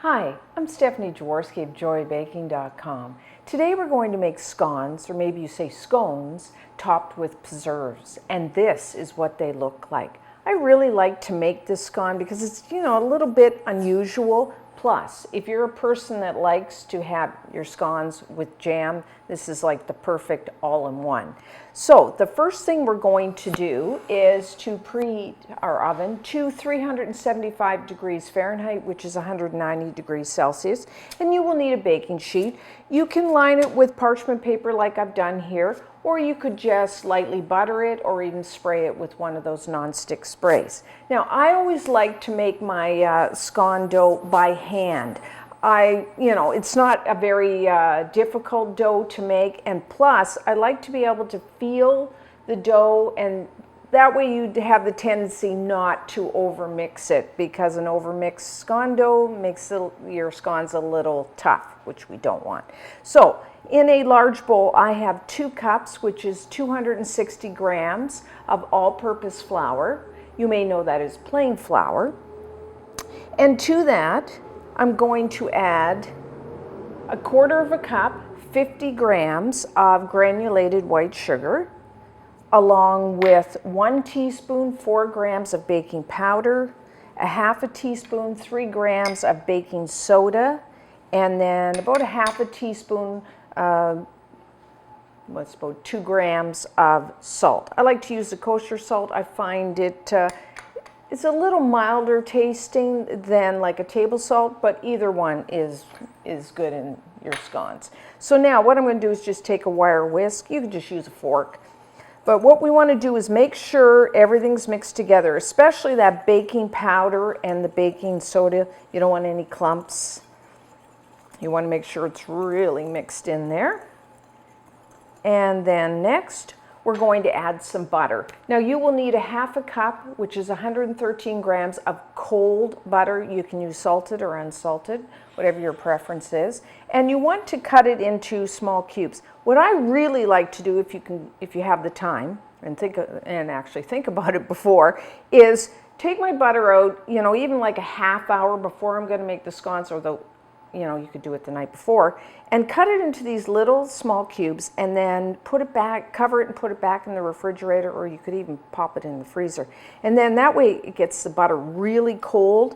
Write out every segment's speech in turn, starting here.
Hi, I'm Stephanie Jaworski of joybaking.com. Today we're going to make scones, or maybe you say scones, topped with preserves, and this is what they look like. I really like to make this scone because it's, a little bit unusual. Plus, if you're a person that likes to have your scones with jam, this is like the perfect all-in-one. So the first thing we're going to do is to preheat our oven to 375 degrees Fahrenheit, which is 190 degrees Celsius, and you will need a baking sheet. You can line it with parchment paper like I've done here, or you could just lightly butter it or even spray it with one of those non-stick sprays. Now, I always like to make my scone dough by hand. It's not a very difficult dough to make, and plus, I like to be able to feel the dough, and that way you have the tendency not to overmix it, because an overmixed scone dough makes your scones a little tough, which we don't want. So, in a large bowl, I have 2 cups, which is 260 grams of all-purpose flour. You may know that as plain flour. And to that, I'm going to add 1/4 cup, 50 grams of granulated white sugar, along with 1 teaspoon, 4 grams of baking powder, 1/2 teaspoon, 3 grams of baking soda, and then about 1/2 teaspoon, what's about 2 grams of salt. I like to use the kosher salt. I find it's a little milder tasting than like a table salt, but either one is good in your scones. So now what I'm going to do is just take a wire whisk. You can just use a fork. But what we want to do is make sure everything's mixed together, especially that baking powder and the baking soda. You don't want any clumps. You want to make sure it's really mixed in there. And then next, we're going to add some butter. Now you will need 1/2 cup, which is 113 grams of cold butter. You can use salted or unsalted, whatever your preference is. And you want to cut it into small cubes. What I really like to do, if you have the time, and actually think about it before, is take my butter out, even like a ½ hour before I'm going to make the scones, or you could do it the night before, and cut it into these little small cubes, and then put it back, cover it and put it back in the refrigerator, or you could even pop it in the freezer. And then that way it gets the butter really cold,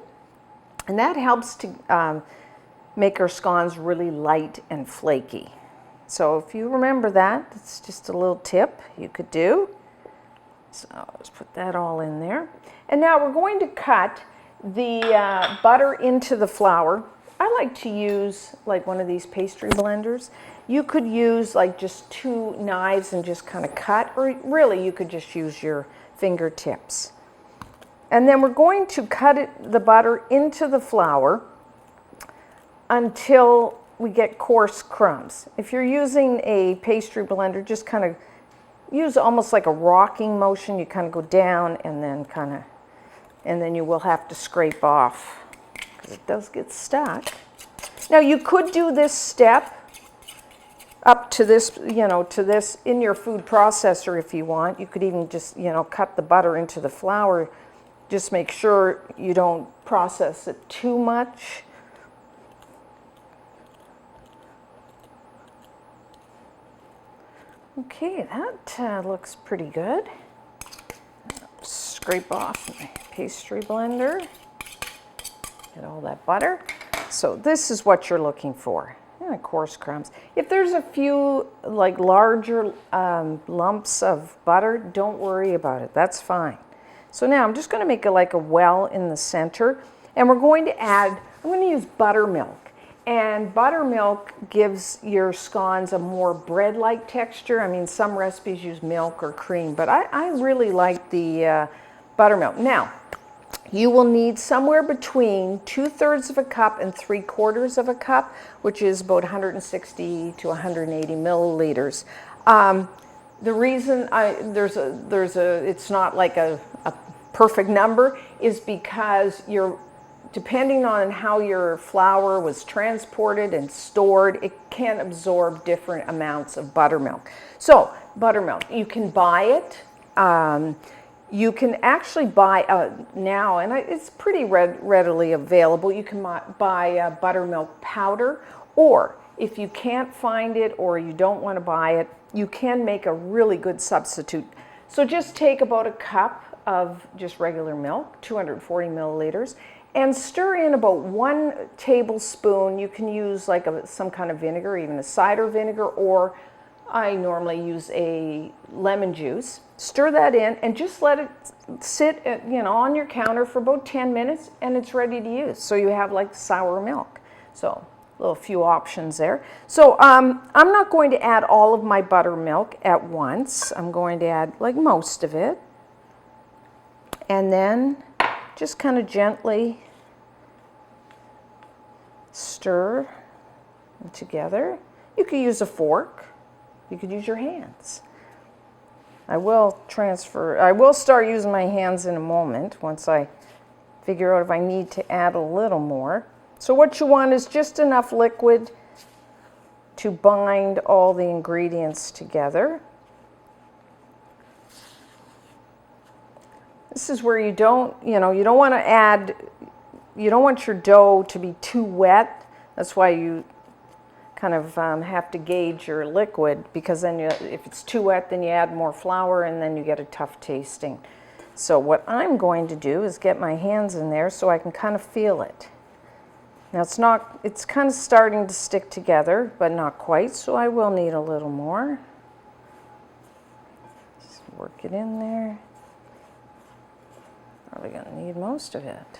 and that helps to make our scones really light and flaky. So if you remember that, it's just a little tip you could do. So let's put that all in there. And now we're going to cut the butter into the flour. I like to use like one of these pastry blenders. You could use like just 2 knives and just kind of cut, or really you could just use your fingertips. And then we're going to cut the butter into the flour until we get coarse crumbs. If you're using a pastry blender, just kind of use almost like a rocking motion. You kind of go down and then you will have to scrape off, because it does get stuck. Now you could do this step up to this, to this in your food processor if you want. You could even just, cut the butter into the flour. Just make sure you don't process it too much. Okay, that looks pretty good. Scrape off my pastry blender. Get all that butter. So this is what you're looking for. Coarse crumbs. If there's a few like larger lumps of butter, don't worry about it. That's fine. So now I'm just going to make like a well in the center, and we're going to add, I'm going to use buttermilk. And buttermilk gives your scones a more bread-like texture. I mean, some recipes use milk or cream, but I really like the buttermilk. Now, you will need somewhere between 2/3 cup and 3/4 cup, which is about 160 to 180 milliliters. The reason it's not like a perfect number is because depending on how your flour was transported and stored, it can absorb different amounts of buttermilk. So buttermilk, you can buy it. You can actually buy now, and it's pretty readily available, you can buy buttermilk powder, or if you can't find it or you don't want to buy it, you can make a really good substitute. So just take about a cup of just regular milk, 240 milliliters, and stir in about 1 tablespoon. You can use like some kind of vinegar, even a cider vinegar, or I normally use a lemon juice. Stir that in and just let it sit, on your counter for about 10 minutes, and it's ready to use. So you have like sour milk. So a little few options there. So I'm not going to add all of my buttermilk at once. I'm going to add like most of it, and then just kind of gently stir them together. You could use a fork. You could use your hands. I will start using my hands in a moment once I figure out if I need to add a little more. So what you want is just enough liquid to bind all the ingredients together. This is where you don't want to add, you don't want your dough to be too wet. That's why you kind of have to gauge your liquid, because then if it's too wet, then you add more flour and then you get a tough tasting. So what I'm going to do is get my hands in there so I can kind of feel it. Now it's kind of starting to stick together, but not quite, so I will need a little more. Just work it in there. Probably going to need most of it.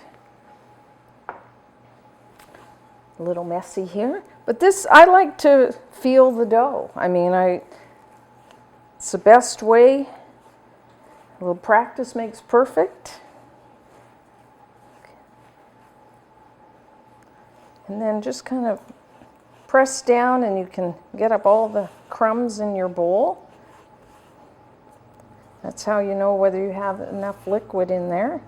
A little messy here, but I like to feel the dough. I mean, it's the best way. A little practice makes perfect. And then just kind of press down, and you can get up all the crumbs in your bowl. That's how you know whether you have enough liquid in there.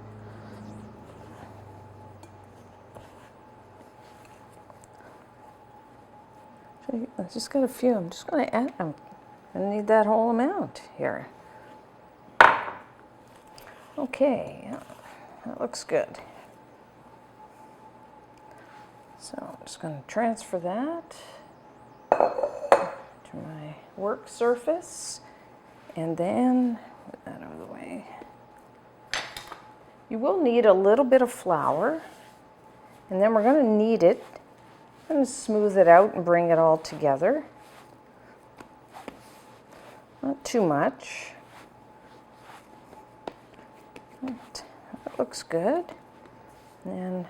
I just got a few. I'm just going to add them. I need that whole amount here. Okay, yeah, that looks good. So I'm just going to transfer that to my work surface, and then put that out of the way. You will need a little bit of flour, and then we're going to knead it. I'm going to smooth it out and bring it all together. Not too much. That looks good. And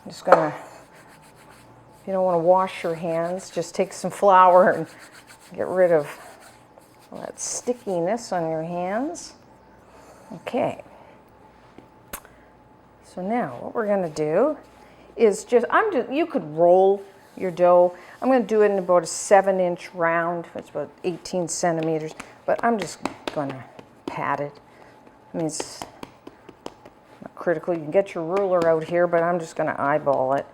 I'm just going to, if you don't want to wash your hands, just take some flour and get rid of all that stickiness on your hands. Okay. So now what we're going to do is you could roll your dough. I'm going to do it in about a 7-inch round. It's about 18 centimeters, but I'm just going to pat it. I mean, it's not critical. You can get your ruler out here, but I'm just going to eyeball it.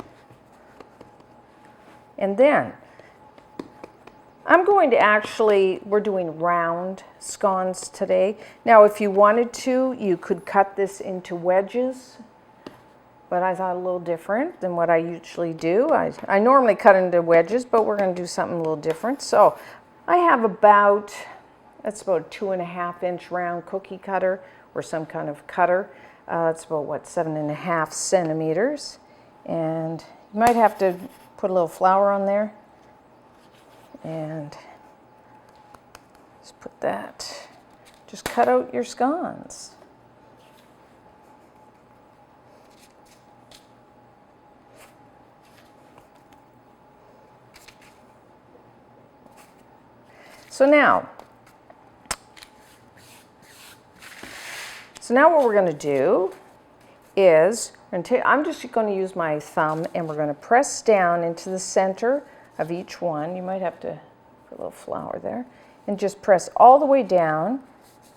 And then I'm going to we're doing round scones today. Now, if you wanted to, you could cut this into wedges, but I thought a little different than what I usually do. I normally cut into wedges, but we're going to do something a little different. So I have that's about a 2.5-inch round cookie cutter or some kind of cutter. It's about, 7.5 centimeters. And you might have to put a little flour on there. And just put that. Just cut out your scones. So now what we're going to do is, I'm just going to use my thumb, and we're going to press down into the center of each one. You might have to put a little flour there, and just press all the way down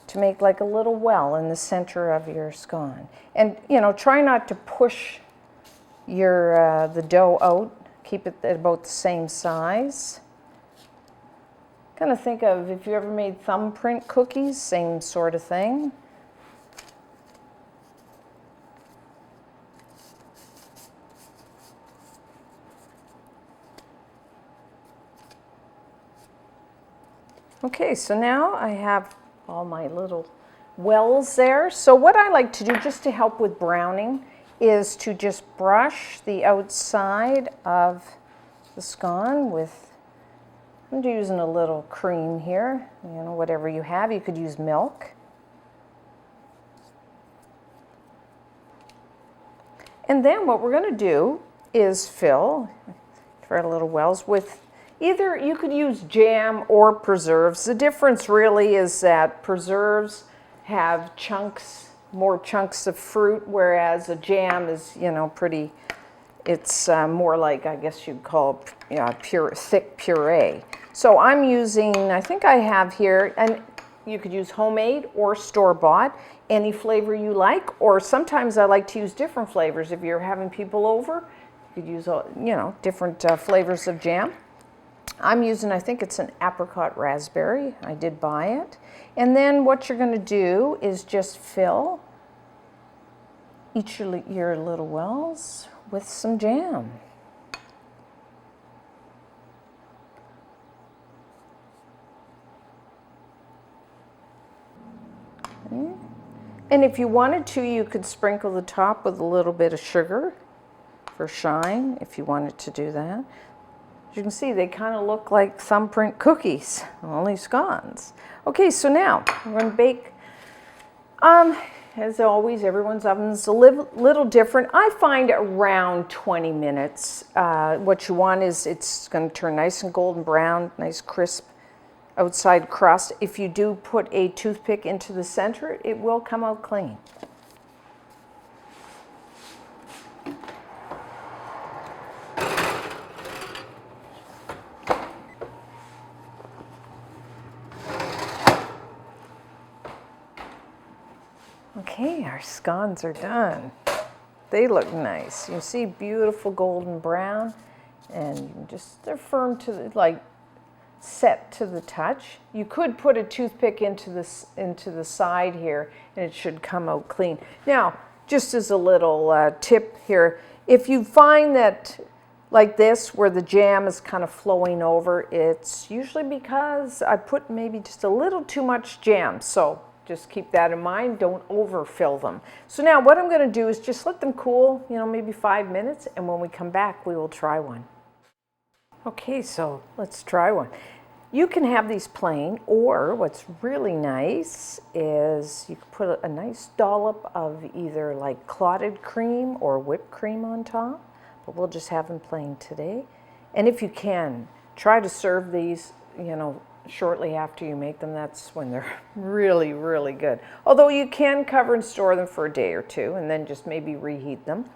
to make like a little well in the center of your scone. And try not to push the dough out. Keep it at about the same size. Kind of think of if you ever made thumbprint cookies, same sort of thing. Okay, so now I have all my little wells there. So what I like to do just to help with browning is to just brush the outside of the scone with, I'm using a little cream here, whatever you have. You could use milk. And then what we're going to do is fill our little wells with either, you could use jam or preserves. The difference really is that preserves have chunks, more chunks of fruit, whereas a jam is, pretty, it's more like, I guess you'd call thick puree. So I'm using, I think I have here, and you could use homemade or store-bought, any flavor you like, or sometimes I like to use different flavors. If you're having people over, you could use, different flavors of jam. I'm using, I think it's an apricot raspberry. I did buy it. And then what you're going to do is just fill each of your little wells with some jam. Okay. And if you wanted to, you could sprinkle the top with a little bit of sugar for shine, if you wanted to do that. As you can see, they kind of look like thumbprint cookies, only scones. Okay, so now we're going to bake. As always, everyone's oven's a little different. I find around 20 minutes. What you want is it's going to turn nice and golden brown, nice crisp outside crust. If you do put a toothpick into the center, it will come out clean. Okay, our scones are done. They look nice. You see beautiful golden brown, and they're firm to the, set to the touch. You could put a toothpick into the side here, and it should come out clean. Now, just as a little tip here, if you find that like this, where the jam is kind of flowing over, it's usually because I put maybe just a little too much jam. So just keep that in mind. Don't overfill them. So now what I'm going to do is just let them cool, maybe 5 minutes, and when we come back, we will try one. Okay, so let's try one. You can have these plain, or what's really nice is you can put a nice dollop of either like clotted cream or whipped cream on top, but we'll just have them plain today. And if you can, try to serve these, shortly after you make them. That's when they're really, really good. Although you can cover and store them for a day or two and then just maybe reheat them.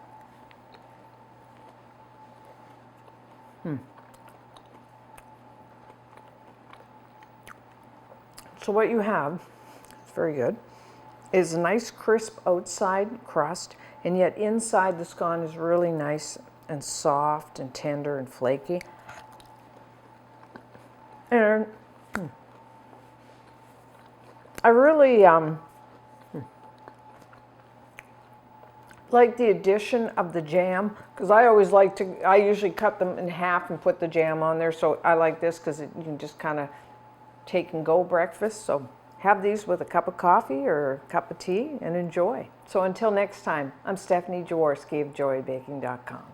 So what you have, it's very good, is a nice crisp outside crust, and yet inside the scone is really nice and soft and tender and flaky. And I really like the addition of the jam, because I usually cut them in half and put the jam on there, so I like this because you can just kind of take and go breakfast. So have these with a cup of coffee or a cup of tea and enjoy. So until next time, I'm Stephanie Jaworski of JoyBaking.com.